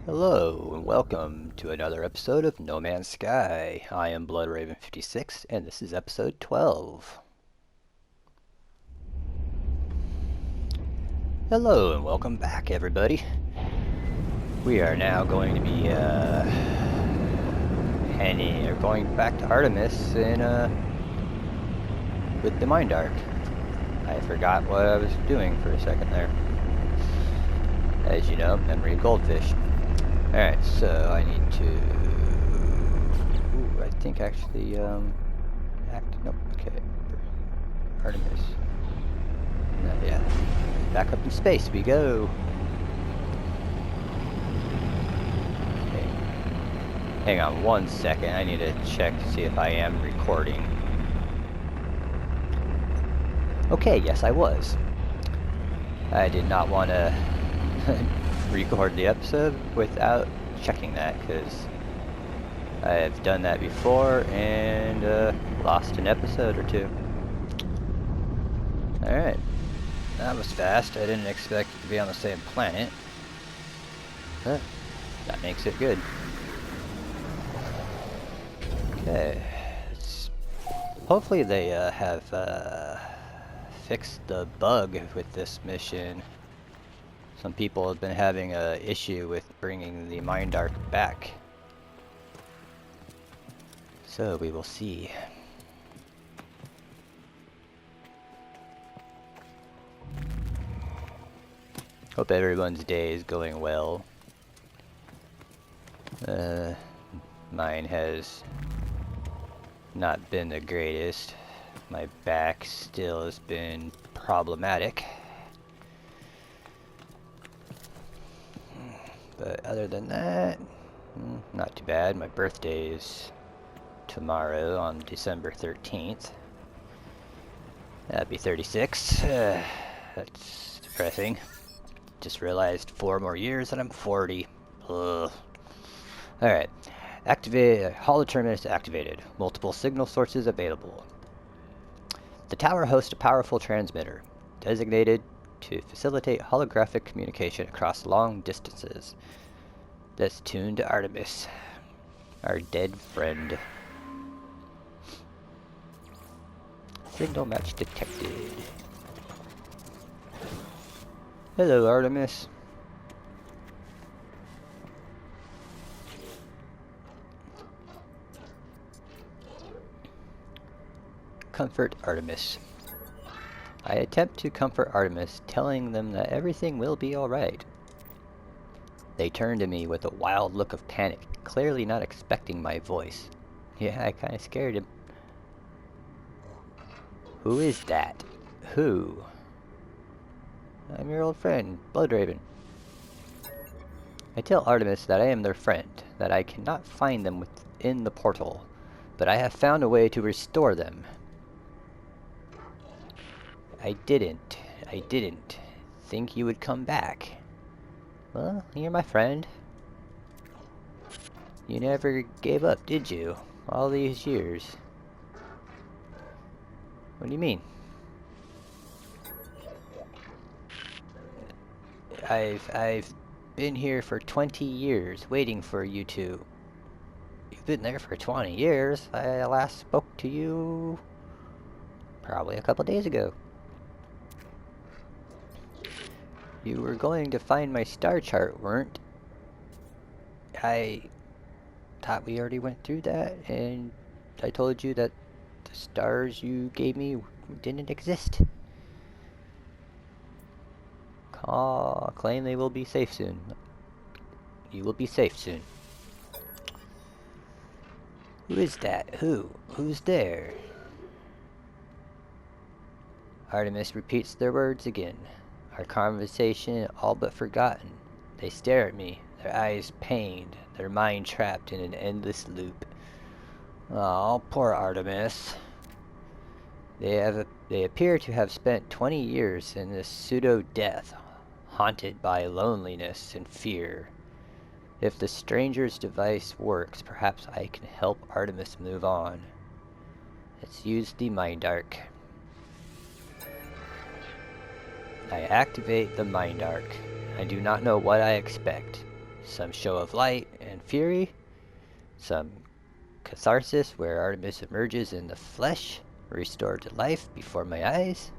Hello and welcome to another episode of No Man's Sky. I am BloodRaven56 and this is episode 12. Hello and welcome back everybody. We are now going to be going back to Artemis with the Mind Arc. I forgot what I was doing for a second there. As you know, memory of goldfish. Alright, so I need to... Ooh, I think actually, nope, okay. Artemis. No, yeah. Back up in space we go. Okay. Hang on one second, I need to check to see if I am recording. Okay, yes I was. I did not want to record the episode without checking that, because I've done that before and lost an episode or two. Alright, that was fast. I didn't expect it to be on the same planet, but that makes it good. Okay, hopefully they have fixed the bug with this mission. Some people have been having an issue with bringing the Mind Arc back. So we will see. Hope everyone's day is going well. Mine has not been the greatest. My back still has been problematic. But other than that, not too bad. My birthday is tomorrow on December 13th. That'd be 36. That's depressing. Just realized 4 more years and I'm 40. Ugh. Alright. Activate. Artemis activated. Multiple signal sources available. The tower hosts a powerful transmitter, designated to facilitate holographic communication across long distances. Let's tune to Artemis, our dead friend. Signal match detected. Hello, Artemis. Comfort Artemis. I attempt to comfort Artemis, telling them that everything will be alright. They turn to me with a wild look of panic, clearly not expecting my voice. Yeah, I kinda scared him. Who is that? Who? I'm your old friend, BloodRaven. I tell Artemis that I am their friend, that I cannot find them within the portal, but I have found a way to restore them. I didn't think you would come back. Well, you're my friend. You never gave up, did you? All these years. What do you mean? I've been here for 20 years, waiting for you two. You've been there for 20 years. I last spoke to you probably a couple days ago. You were going to find my star chart, weren't? I thought we already went through that, and I told you that the stars you gave me didn't exist. Claim they will be safe soon. You will be safe soon. Who is that? Who? Who's there? Artemis repeats their words again. Our conversation all but forgotten. They stare at me, their eyes pained, their mind trapped in an endless loop. Oh, poor Artemis. They appear to have spent 20 years in this pseudo-death, haunted by loneliness and fear. If the stranger's device works, perhaps I can help Artemis move on. Let's use the Mind Arc. I activate the Mind Arc. I do not know what I expect. some show of light and fury, some catharsis where Artemis emerges in the flesh, restored to life before my eyes.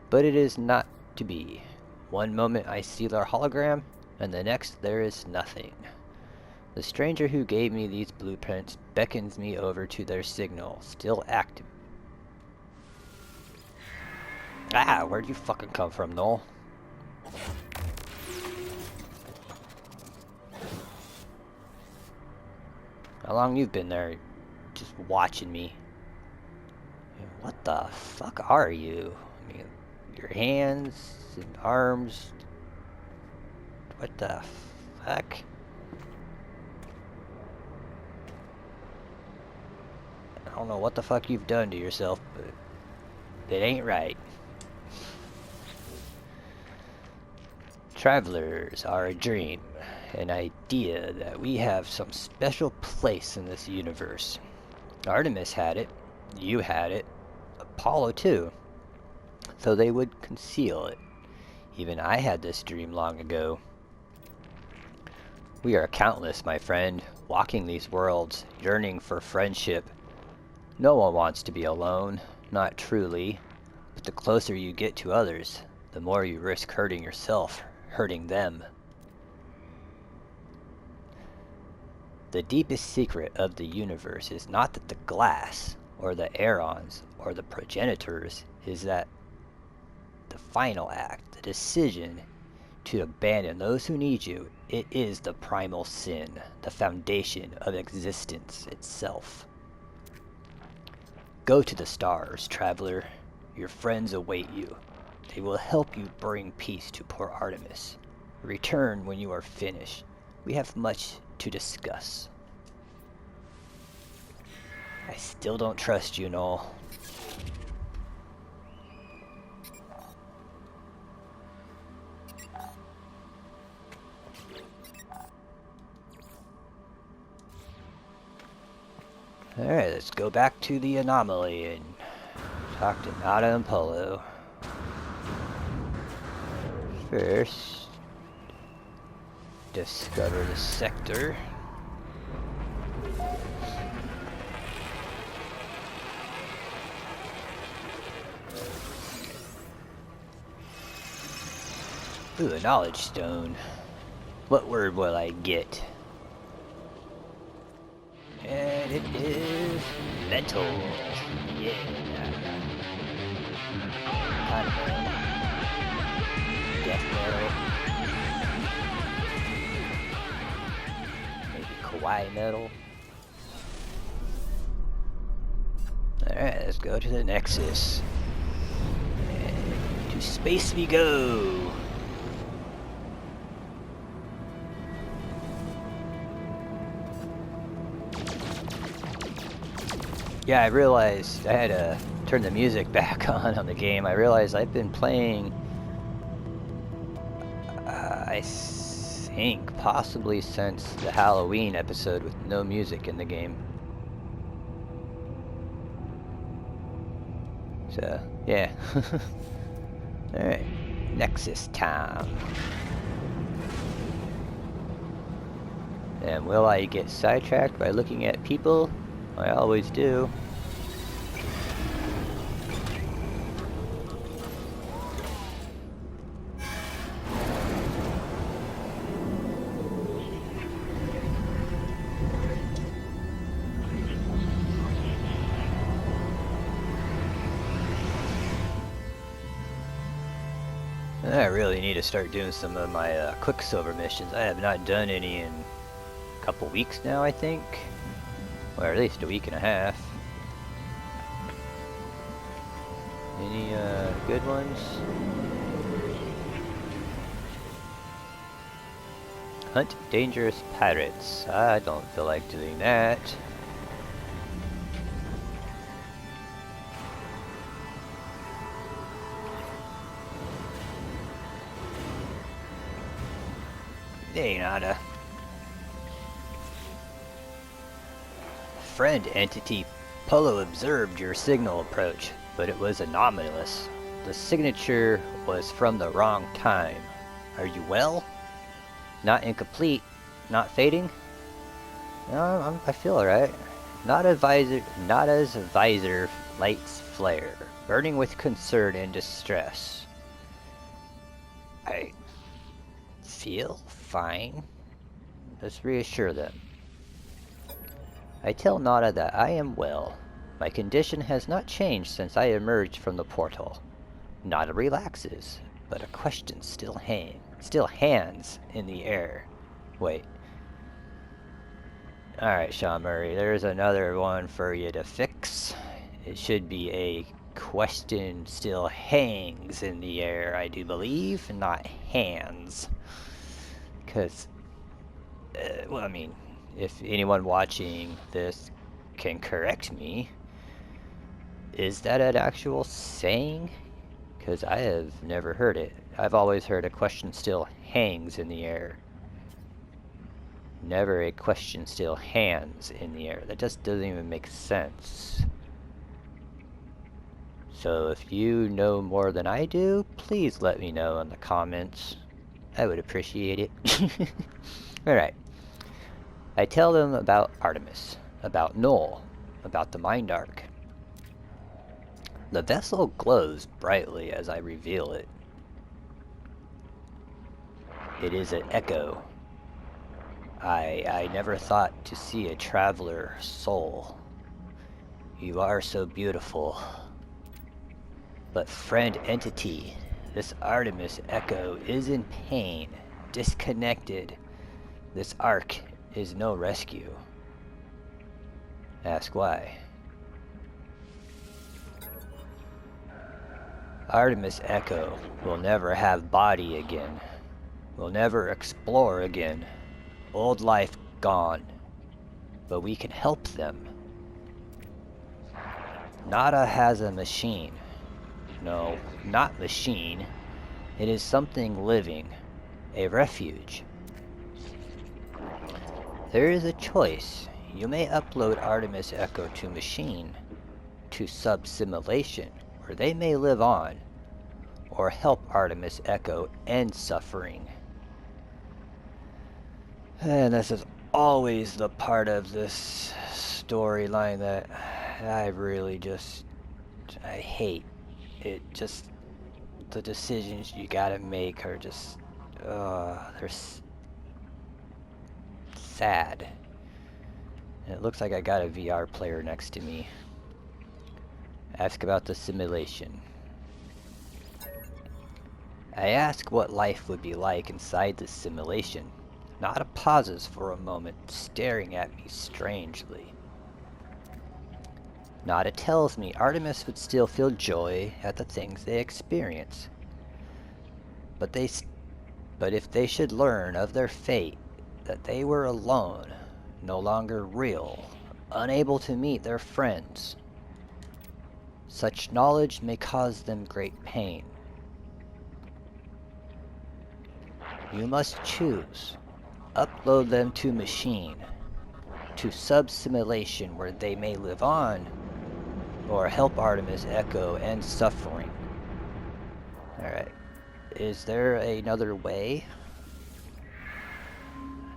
But it is not to be. One moment I see their hologram, and the next there is nothing. The stranger who gave me these blueprints beckons me over to their signal, still active. Ah, where'd you fucking come from, Noel? How long you've been there, just watching me? What the fuck are you? I mean, your hands and arms. What the fuck? I don't know what the fuck you've done to yourself, but it ain't right. Travelers are a dream, an idea that we have some special place in this universe. Artemis had it, you had it, Apollo too, though they would conceal it. Even I had this dream long ago. We are countless, my friend, walking these worlds, yearning for friendship. No one wants to be alone, not truly, but the closer you get to others, the more you risk hurting yourself, hurting them. The deepest secret of the universe is not that the glass, or the Aerons, or the progenitors, is that the final act, the decision to abandon those who need you, it is the primal sin, the foundation of existence itself. Go to the stars, traveler. Your friends await you. They will help you bring peace to poor Artemis. Return when you are finished. We have much to discuss. I still don't trust you, Noel. Alright, let's go back to the anomaly and talk to Nada and Polo. First, discover the sector. Ooh, a knowledge stone. What word will I get? And it is metal. Yeah. Kind of death metal. Maybe kawaii metal. Alright, let's go to the Nexus. And to space we go. Yeah, I realized I had to turn the music back on the game. I realized I've been playing, I think, possibly since the Halloween episode with no music in the game. So, yeah. Alright, Nexus time. And will I get sidetracked by looking at people? I always do. I really need to start doing some of my Quicksilver missions. I have not done any in a couple weeks now, I think. Or at least a week and a half. Any good ones? Hunt dangerous pirates. I don't feel like doing that. Hey, nada. Friend entity, Polo observed your signal approach, but it was anomalous. The signature was from the wrong time. Are you well? Not incomplete. Not fading. No, I feel alright. Not as visor lights flare, burning with concern and distress. I feel fine. Let's reassure them. I tell Nada that I am well. My condition has not changed since I emerged from the portal. Nada relaxes, but a question still hangs in the air. Wait. Alright, Sean Murray, there's another one for you to fix. It should be a question still hangs in the air, I do believe, not hands. Because, well, I mean, if anyone watching this can correct me, is that an actual saying? Because I have never heard it. I've always heard a question still hangs in the air. Never a question still hands in the air. That just doesn't even make sense. So if you know more than I do, please let me know in the comments. I would appreciate it. Alright. I tell them about Artemis, about Noel, about the Mind Arc. The vessel glows brightly as I reveal it. It is an echo. I never thought to see a traveler soul. You are so beautiful. But friend entity, this Artemis echo is in pain, disconnected. This arc is no rescue. Ask why. Artemis Echo will never have body again. Will never explore again. Old life gone. But we can help them. Nada has a machine. No, not machine. It is something living. A refuge. There is a choice. You may upload Artemis Echo to machine, to sub-simulation, where they may live on, or help Artemis Echo end suffering. And this is always the part of this storyline that I really I hate. It just, the decisions you gotta make are just, they're sad. And it looks like I got a VR player next to me. Ask about the simulation. I ask what life would be like inside this simulation. Nada pauses for a moment, staring at me strangely. Nada tells me Artemis would still feel joy at the things they experience. But if they should learn of their fate, that they were alone, no longer real, unable to meet their friends, such knowledge may cause them great pain. You must choose. Upload them to machine, to sub-simulation where they may live on, or help Artemis Echo end suffering. Alright. Is there another way?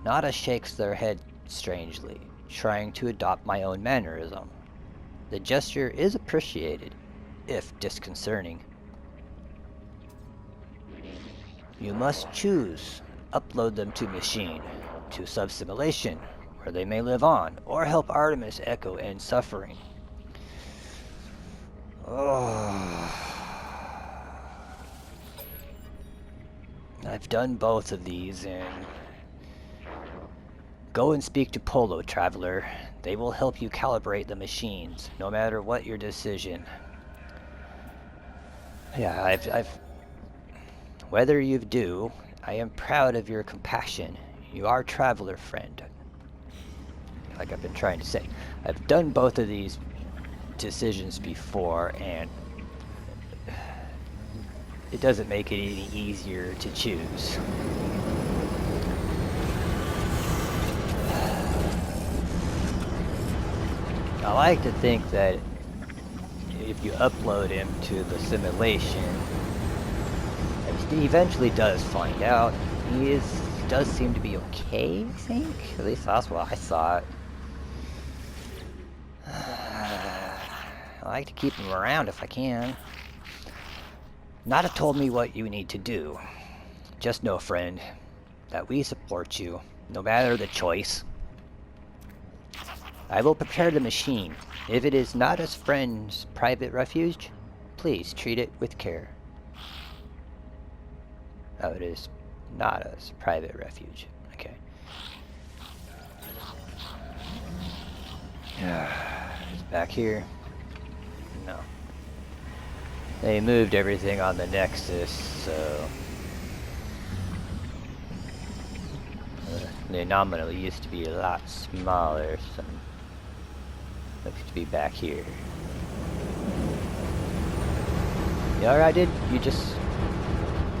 Nada shakes their head strangely, trying to adopt my own mannerism. The gesture is appreciated, if disconcerting. You must choose. Upload them to machine, to sub-simulation, where they may live on, or help Artemis Echo end suffering. Oh. I've done both of these, and go and speak to Polo, Traveler. They will help you calibrate the machines, no matter what your decision. Yeah, I've whether you do, I am proud of your compassion. You are Traveler friend. Like I've been trying to say. I've done both of these decisions before, and it doesn't make it any easier to choose. I like to think that if you upload him to the simulation, he eventually does find out he is does seem to be okay, I think. At least that's what I thought. I like to keep him around if I can. Nada told me what you need to do. Just know, friend, that we support you, no matter the choice. I will prepare the machine. If it is Nada's friend's private refuge, please treat it with care. Oh, it is Nada's private refuge. Okay. It's back here. No. They moved everything on the Nexus, so... the anomaly used to be a lot smaller, so... looks to be back here. You alright, dude? You just...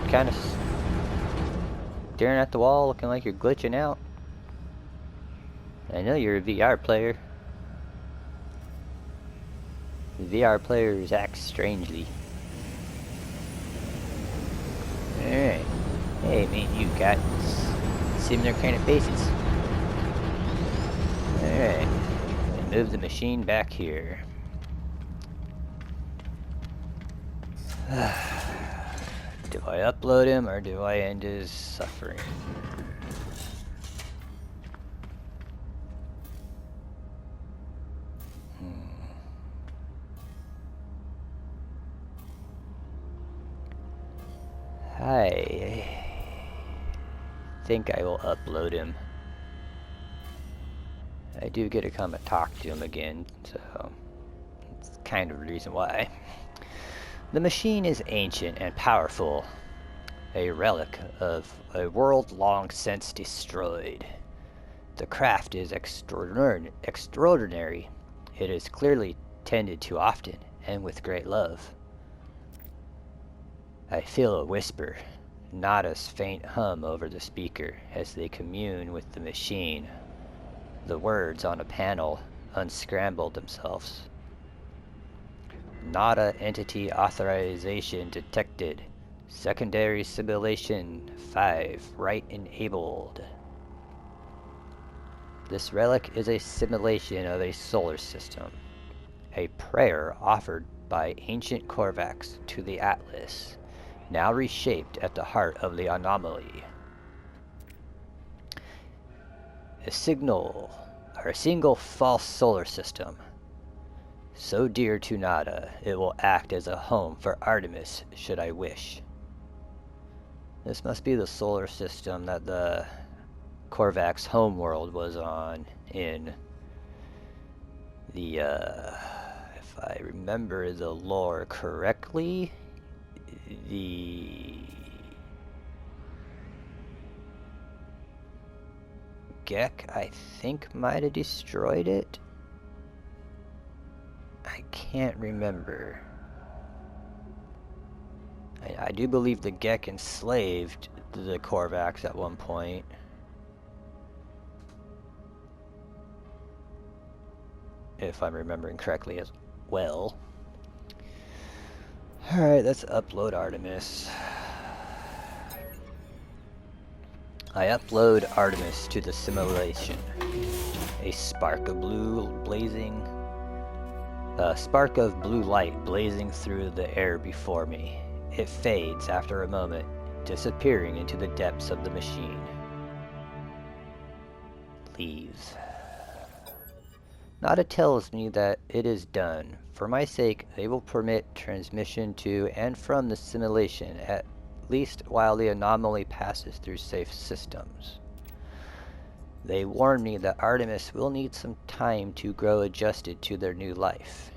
kind of... staring at the wall, looking like you're glitching out. I know you're a VR player. VR players act strangely. Alright. Hey, me and you got similar kind of faces. Alright. Move the machine back here. Do I upload him or do I end his suffering? I think I will upload him. I do get to come and talk to him again, so it's kind of the reason why. The machine is ancient and powerful, a relic of a world long since destroyed. The craft is extraordinary. It is clearly tended to often and with great love. I feel a whisper, Nada's faint hum over the speaker as they commune with the machine. The words on a panel unscrambled themselves. Nada entity authorization detected. Secondary simulation 5, right enabled. This relic is a simulation of a solar system. A prayer offered by ancient Korvax to the Atlas, now reshaped at the heart of the anomaly. A single false solar system. So dear to Nada, it will act as a home for Artemis, should I wish. This must be the solar system that the Korvax homeworld was on in the, if I remember the lore correctly, the Gek, I think, might have destroyed it. I can't remember. I do believe the Gek enslaved the Korvax at one point. If I'm remembering correctly as well. Alright, let's upload Artemis. I upload Artemis to the simulation. A spark of blue light blazing through the air before me. It fades after a moment, disappearing into the depths of the machine. Leave. Nada tells me that it is done. For my sake, they will permit transmission to and from the simulation, at least while the anomaly passes through safe systems. They warn me that Artemis will need some time to grow adjusted to their new life.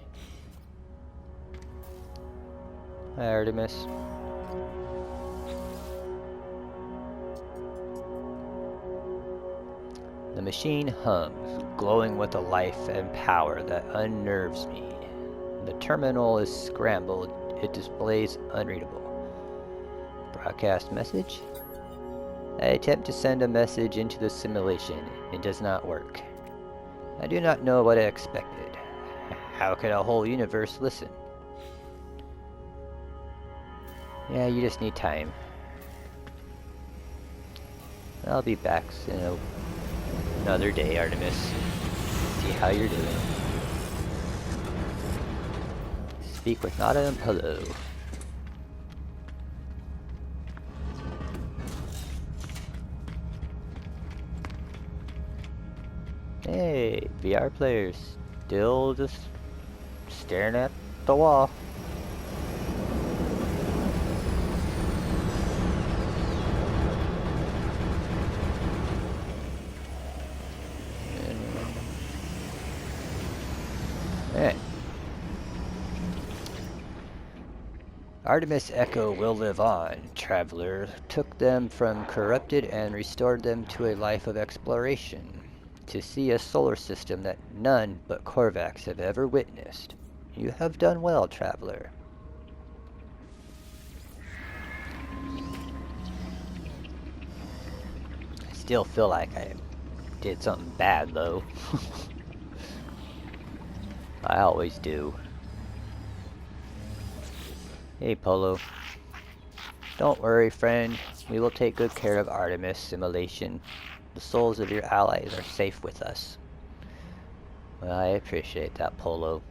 Hi, Artemis. The machine hums, glowing with a life and power that unnerves me. The terminal is scrambled. It displays unreadable. Broadcast message? I attempt to send a message into the simulation. It does not work. I do not know what I expected. How could a whole universe listen? Yeah, you just need time. I'll be back in another day, Artemis. See how you're doing. Speak with Nada and Polo. Hey, VR players. Still just staring at the wall. Alright. Artemis Echo will live on. Traveler took them from corrupted and restored them to a life of exploration. To see a solar system that none but Korvax have ever witnessed. You have done well, Traveler. I still feel like I did something bad, though. I always do. Hey, Polo. Don't worry, friend. We will take good care of Artemis simulation. The souls of your allies are safe with us. Well, I appreciate that, Polo.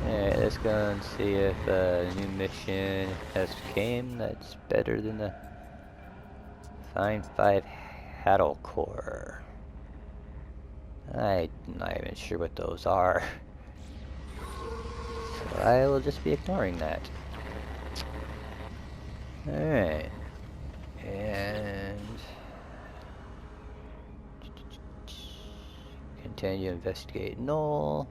Alright, let's go and see if a new mission has came that's better than the Find 5 Haddle Core. I'm not even sure what those are. So I will just be ignoring that. Alright. And continue investigate Null.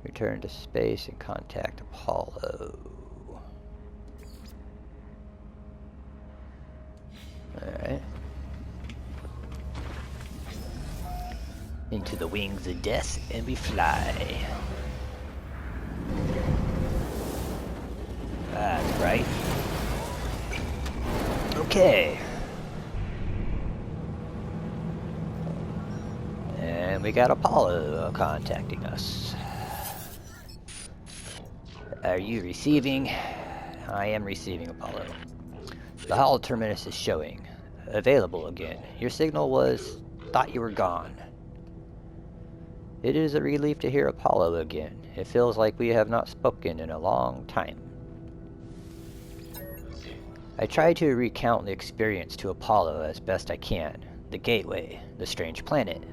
Return to space and contact Apollo. Alright. Into the wings of death and we fly. That's right. Okay. And we got Apollo contacting us. Are you receiving? I am receiving, Apollo. The Hall Terminus is showing. Available again. Your signal was... thought you were gone. It is a relief to hear Apollo again. It feels like we have not spoken in a long time. I try to recount the experience to Apollo as best I can. The gateway, the strange planet,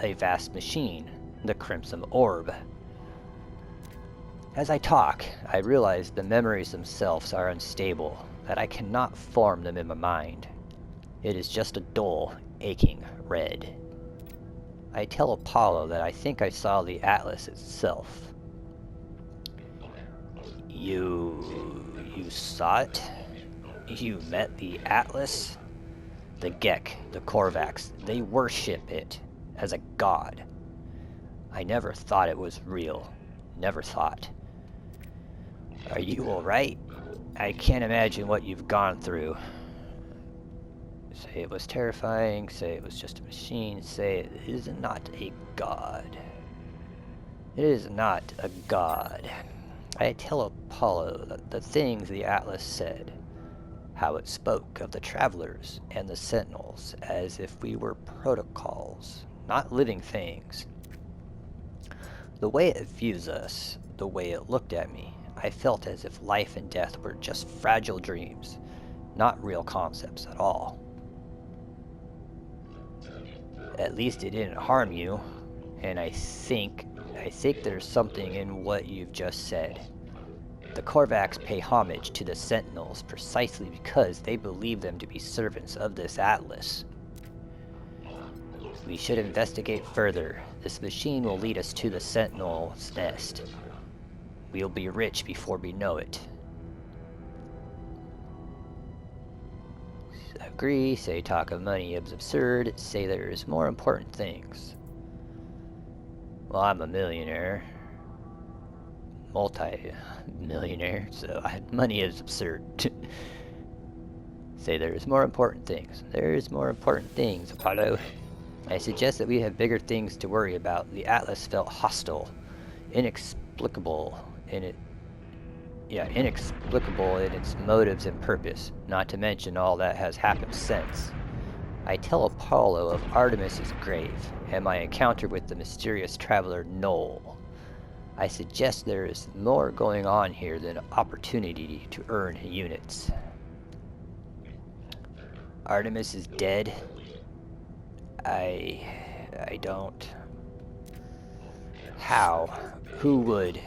a vast machine, the crimson orb. As I talk, I realize the memories themselves are unstable, that I cannot form them in my mind. It is just a dull, aching red. I tell Apollo that I think I saw the Atlas itself. You saw it? You met the Atlas? The Gek, the Korvax, they worship it as a god. I never thought it was real. Never thought. Are you alright? I can't imagine what you've gone through. Say it was terrifying, say it was just a machine, say it is not a god. It is not a god. I tell Apollo that the things the Atlas said, how it spoke of the travelers and the sentinels as if we were protocols, not living things. The way it views us, the way it looked at me, I felt as if life and death were just fragile dreams, not real concepts at all. At least it didn't harm you, and I think there's something in what you've just said. The Korvax pay homage to the Sentinels precisely because they believe them to be servants of this Atlas. We should investigate further. This machine will lead us to the Sentinel's nest. We'll be rich before we know it. Agree, say talk of money is absurd, say there is more important things. Well, I'm a millionaire. Multi-millionaire, so money is absurd. Say there is more important things. There is more important things, Apollo. I suggest that we have bigger things to worry about. The Atlas felt hostile, inexplicable in it. Yeah, inexplicable in its motives and purpose, not to mention all that has happened since. I tell Apollo of Artemis's grave, and my encounter with the mysterious traveler Noel. I suggest there is more going on here than opportunity to earn units. Artemis is dead. I don't... How? Who would?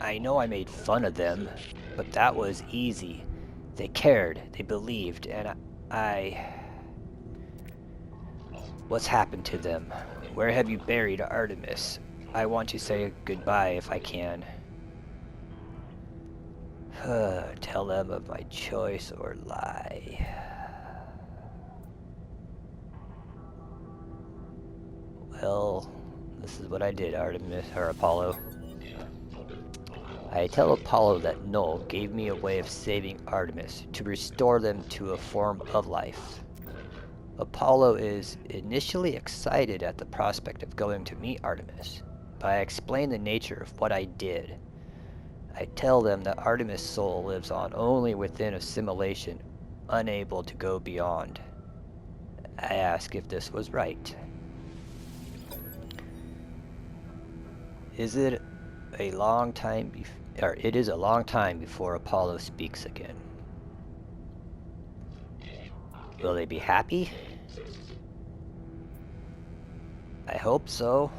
I know I made fun of them, but that was easy. They cared, they believed, and What's happened to them? Where have you buried Artemis? I want to say goodbye if I can. Tell them of my choice or lie. Well, this is what I did, Artemis, or Apollo. I tell Apollo that Noel gave me a way of saving Artemis, to restore them to a form of life. Apollo is initially excited at the prospect of going to meet Artemis, but I explain the nature of what I did. I tell them that Artemis' soul lives on only within assimilation, unable to go beyond. I ask if this was right. It is a long time before Apollo speaks again. Will they be happy? I hope so.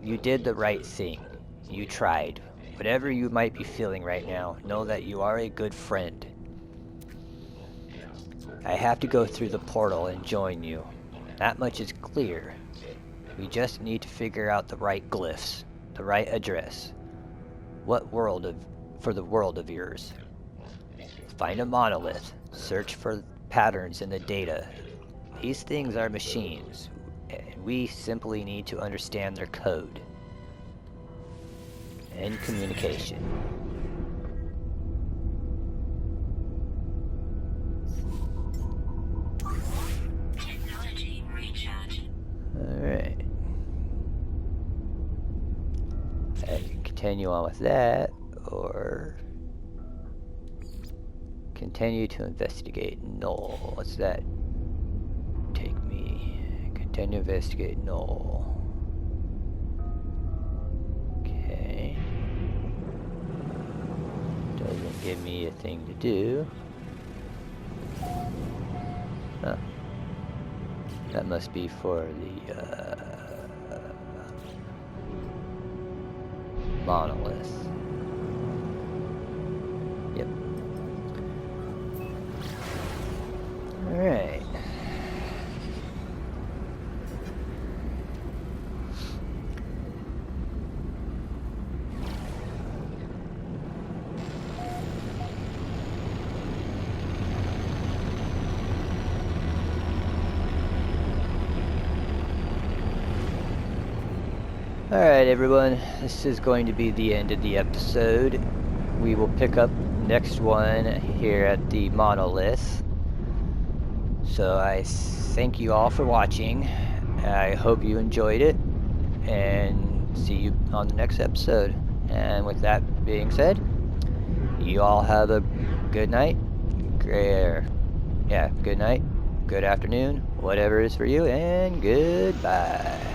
You did the right thing. You tried. Whatever you might be feeling right now, know that you are a good friend. I have to go through the portal and join you. That much is clear. We just need to figure out the right glyphs, the right address. For the world of yours. Find a monolith. Search for patterns in the data. These things are machines, and we simply need to understand their code. End communication. Technology recharge. Alright. I can continue on with that, or continue to investigate Noel. What's that? Take me. Continue to investigate Noel. Okay. Doesn't give me a thing to do. Huh. That must be for the monolith. Yep. Alright. Alright everyone, this is going to be the end of the episode. We will pick up next one here at the monolith. So I thank you all for watching. I hope you enjoyed it, and see you on the next episode. And with that being said, you all have a good night, good night, good afternoon, whatever it is for you, and goodbye.